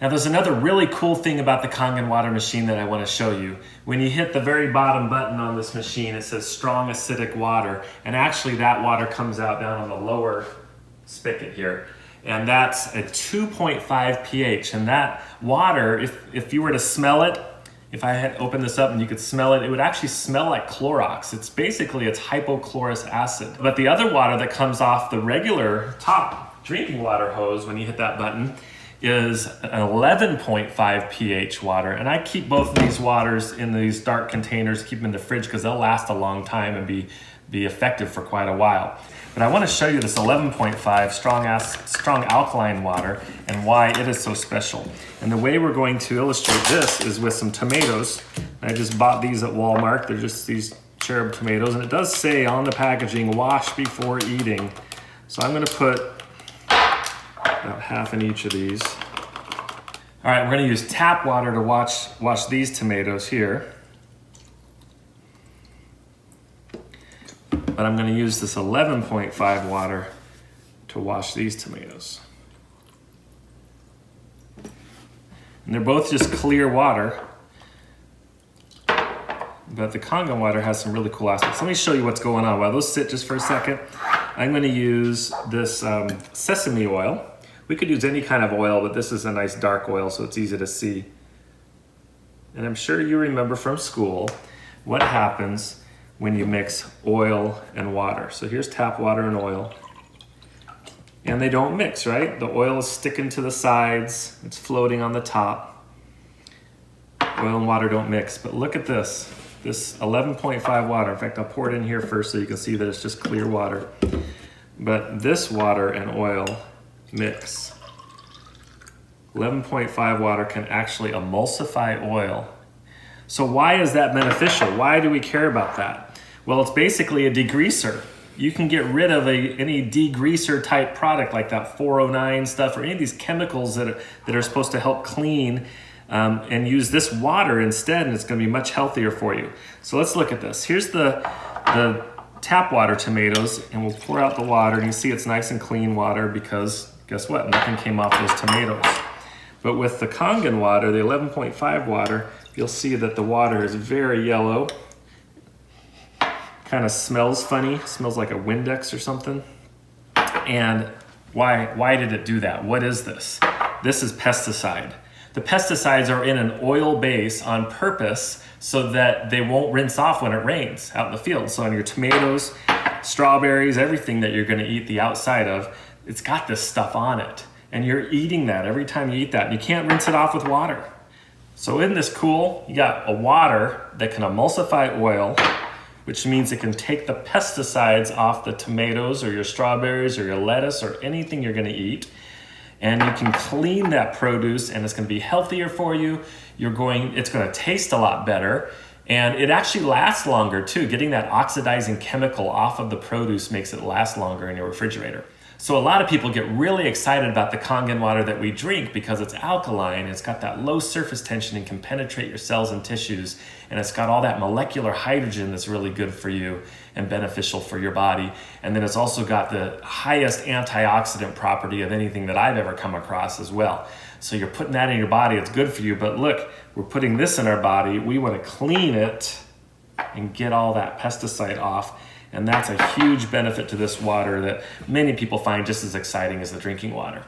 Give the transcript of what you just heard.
Now there's another really cool thing about the Kangen Water machine that I want to show you. When you hit the very bottom button on this machine, it says strong acidic water, and actually that water comes out down on the lower spigot here. And that's a 2.5 pH, and that water, if you were to smell it, if I had opened this up and you could smell it, it would actually smell like Clorox. It's hypochlorous acid. But the other water that comes off the regular top drinking water hose when you hit that button is an 11.5 pH water. And I keep both of these waters in these dark containers, keep them in the fridge because they'll last a long time and be effective for quite a while. But I want to show you this 11.5 strong alkaline water and why it is so special. And the way we're going to illustrate this is with some tomatoes. I just bought these at Walmart. They're just these cherub tomatoes, and it does say on the packaging, wash before eating. So I'm going to put about half in each of these. All right, we're going to use tap water to wash these tomatoes here. But I'm going to use this 11.5 water to wash these tomatoes. And they're both just clear water, but the Kangen water has some really cool aspects. Let me show you what's going on. While those sit just for a second, I'm going to use this sesame oil. We could use any kind of oil, but this is a nice dark oil, so it's easy to see. And I'm sure you remember from school what happens when you mix oil and water. So here's tap water and oil. And they don't mix, right? The oil is sticking to the sides, it's floating on the top. Oil and water don't mix, but look at this 11.5 water. In fact, I'll pour it in here first so you can see that it's just clear water. But this water and oil mix. 11.5 water can actually emulsify oil. So why is that beneficial? Why do we care about that? Well, it's basically a degreaser. You can get rid of any degreaser type product like that 409 stuff or any of these chemicals that are supposed to help clean, and use this water instead, and it's going to be much healthier for you. So let's look at this. Here's the tap water tomatoes, and we'll pour out the water, and you see it's nice and clean water because guess what? Nothing came off those tomatoes. But with the Kangen water, the 11.5 water, you'll see that the water is very yellow. Kind of smells funny, smells like a Windex or something. And why did it do that? What is this? This is pesticide. The pesticides are in an oil base on purpose so that they won't rinse off when it rains out in the field. So on your tomatoes, strawberries, everything that you're gonna eat the outside of, it's got this stuff on it. And you're eating that every time you eat that. And you can't rinse it off with water. So isn't this cool? You got a water that can emulsify oil, which means it can take the pesticides off the tomatoes or your strawberries or your lettuce or anything you're gonna eat. And you can clean that produce, and it's gonna be healthier for you. It's gonna taste a lot better. And it actually lasts longer too. Getting that oxidizing chemical off of the produce makes it last longer in your refrigerator. So a lot of people get really excited about the Kangen water that we drink because it's alkaline, it's got that low surface tension and can penetrate your cells and tissues, and it's got all that molecular hydrogen that's really good for you and beneficial for your body. And then it's also got the highest antioxidant property of anything that I've ever come across as well. So you're putting that in your body, it's good for you, but look, we're putting this in our body, we want to clean it and get all that pesticide off. And that's a huge benefit to this water that many people find just as exciting as the drinking water.